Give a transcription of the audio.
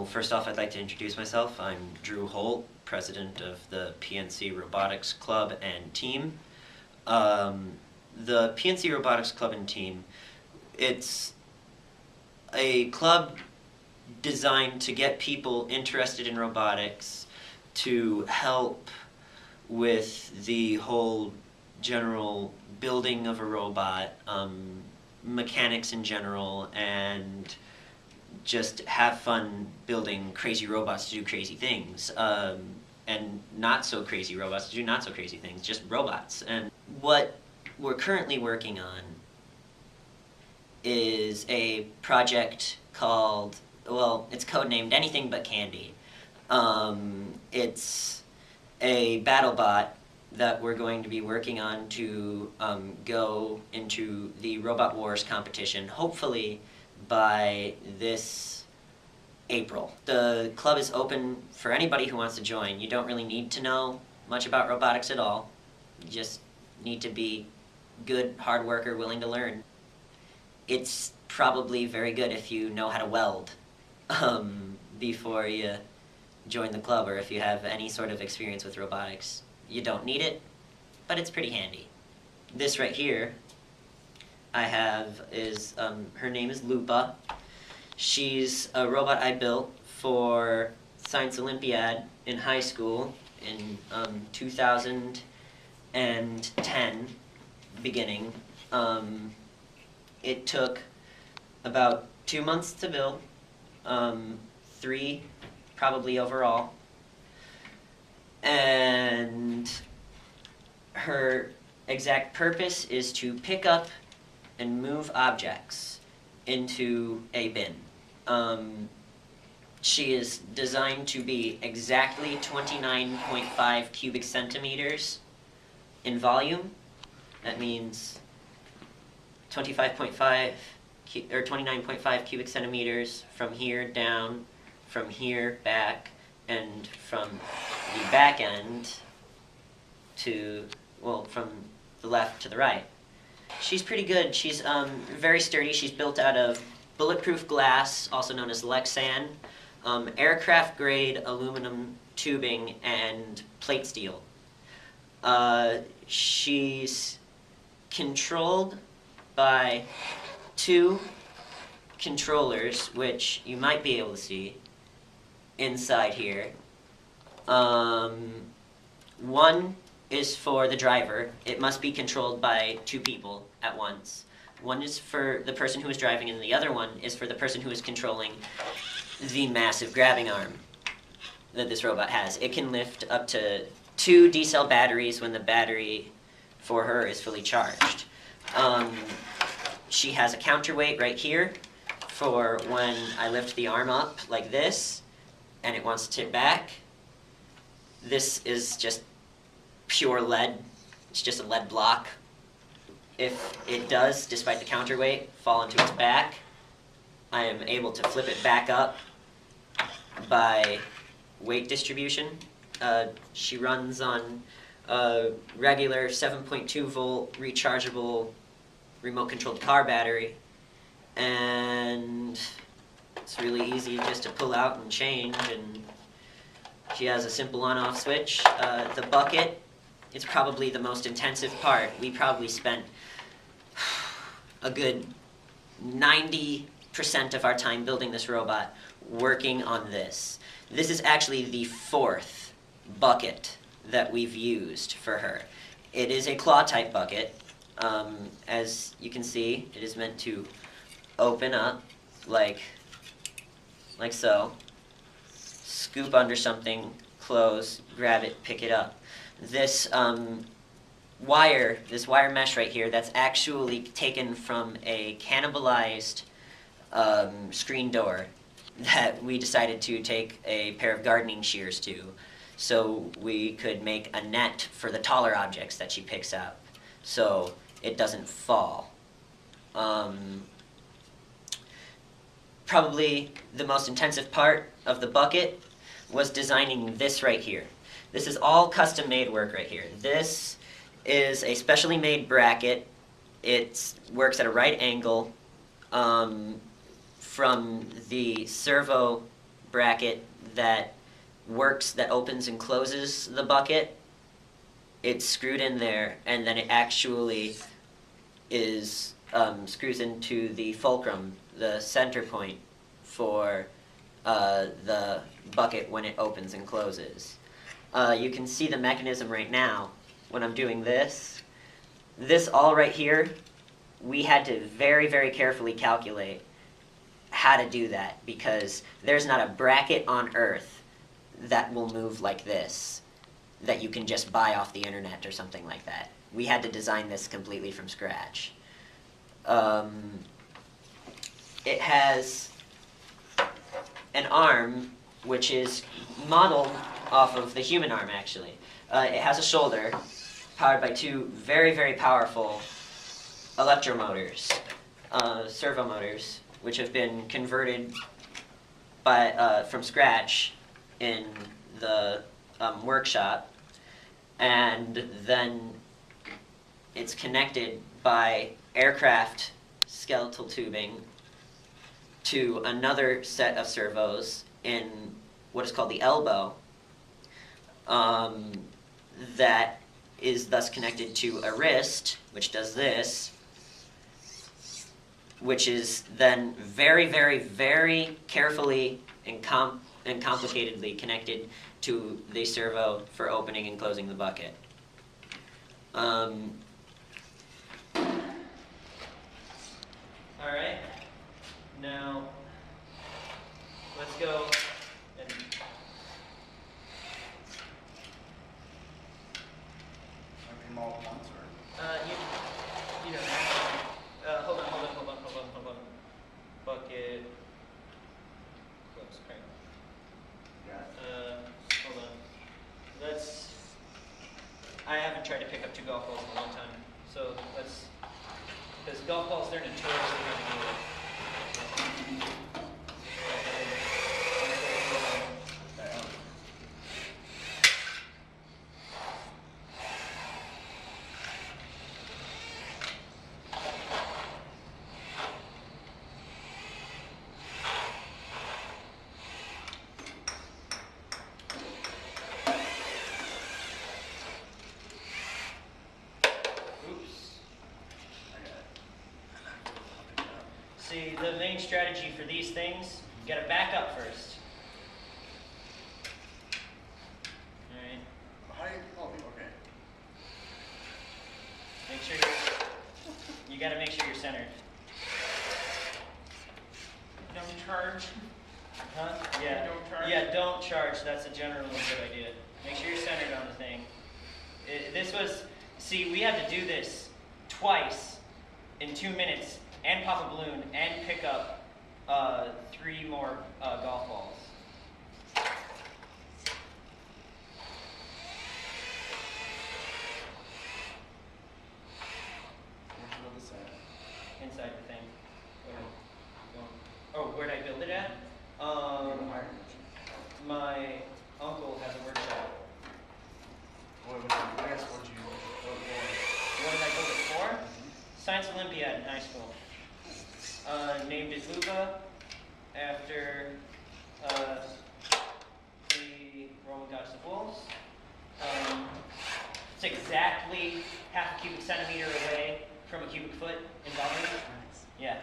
Well, first off, I'd like to introduce myself. I'm Drew Holt, president of the PNC Robotics Club and team. The PNC Robotics Club and team, it's a club designed to get people interested in robotics, to help with the whole general building of a robot, mechanics in general, and just have fun building crazy robots to do crazy things, and not so crazy robots to do not so crazy things, just robots. And what we're currently working on is a project called, well, it's codenamed Anything But Candy. It's a battle bot that we're going to be working on to go into the Robot Wars competition, hopefully by this April. The club is open for anybody who wants to join. You don't really need to know much about robotics at all. You just need to be good, hard worker, willing to learn. It's probably very good if you know how to weld before you join the club, or if you have any sort of experience with robotics. You don't need it, but it's pretty handy. This right here I have is, her name is Lupa. She's a robot I built for Science Olympiad in high school in 2010 beginning. It took about 2 months to build, 3 probably overall, and her exact purpose is to pick up and move objects into a bin. She is designed to be exactly 29.5 cubic centimeters in volume. That means 29.5 cubic centimeters from here down, from here back, and from the back end to, well, from the left to the right. She's pretty good. She's very sturdy. She's built out of bulletproof glass, also known as Lexan, aircraft grade aluminum tubing, and plate steel. She's controlled by 2 controllers, which you might be able to see inside here. One is for the driver. It must be controlled by 2 people at once. One is for the person who is driving, and the other one is for the person who is controlling the massive grabbing arm that this robot has. It can lift up to 2 D-cell batteries when the battery for her is fully charged. She has a counterweight right here for when I lift the arm up like this and it wants to tip back. This is just pure lead. It's just a lead block. If it does, despite the counterweight, fall into its back, I am able to flip it back up by weight distribution. She runs on a regular 7.2 volt rechargeable remote controlled car battery, and it's really easy just to pull out and change, and she has a simple on-off switch. The bucket is probably the most intensive part. We probably spent a good 90% of our time building this robot working on this. This is actually the 4th bucket that we've used for her. It is a claw-type bucket. As you can see, it is meant to open up like so, scoop under something, close, grab it, pick it up. This wire mesh right here, that's actually taken from a cannibalized screen door that we decided to take a pair of gardening shears to, so we could make a net for the taller objects that she picks up, so it doesn't fall. Probably the most intensive part of the bucket was designing this right here. This is all custom-made work right here. This is a specially made bracket. It works at a right angle from the servo bracket that works, that opens and closes the bucket. It's screwed in there, and then it actually is screws into the fulcrum, the center point for the bucket when it opens and closes. You can see the mechanism right now when I'm doing this. This all right here, we had to very, very carefully calculate how to do that, because there's not a bracket on Earth that will move like this that you can just buy off the internet or something like that. We had to design this completely from scratch. It has an arm which is modeled off of the human arm, actually. It has a shoulder powered by two very, very powerful electromotors, servo motors, which have been converted from scratch in the workshop, and then it's connected by aircraft skeletal tubing to another set of servos in what is called the elbow, that is thus connected to a wrist, which does this, which is then very, very, very carefully and complicatedly connected to the servo for opening and closing the bucket. All right, now let's go and all at once, or? you know, hold on. Bucket. Close. Right. Yeah. Hold on. I haven't tried to pick up two golf balls in a long time, so because golf balls, they're notoriously hard to get. See, the main strategy for these things, you gotta back up first. Alright. How do you, okay. Make sure you gotta make sure you're centered. Don't charge. Huh? Yeah. Don't charge. Yeah, don't charge. That's a generally good idea. Make sure you're centered on the thing. See, we had to do this twice in 2 minutes, and pop a balloon, and pick up 3 more golf balls. Inside the thing. Oh, where'd I build it at? My uncle has a workshop. What did I build it for? Science Olympiad in high school. Named it Luba after the Roman goddess of wolves. It's exactly half a cubic centimeter away from a cubic foot in volume. Yeah.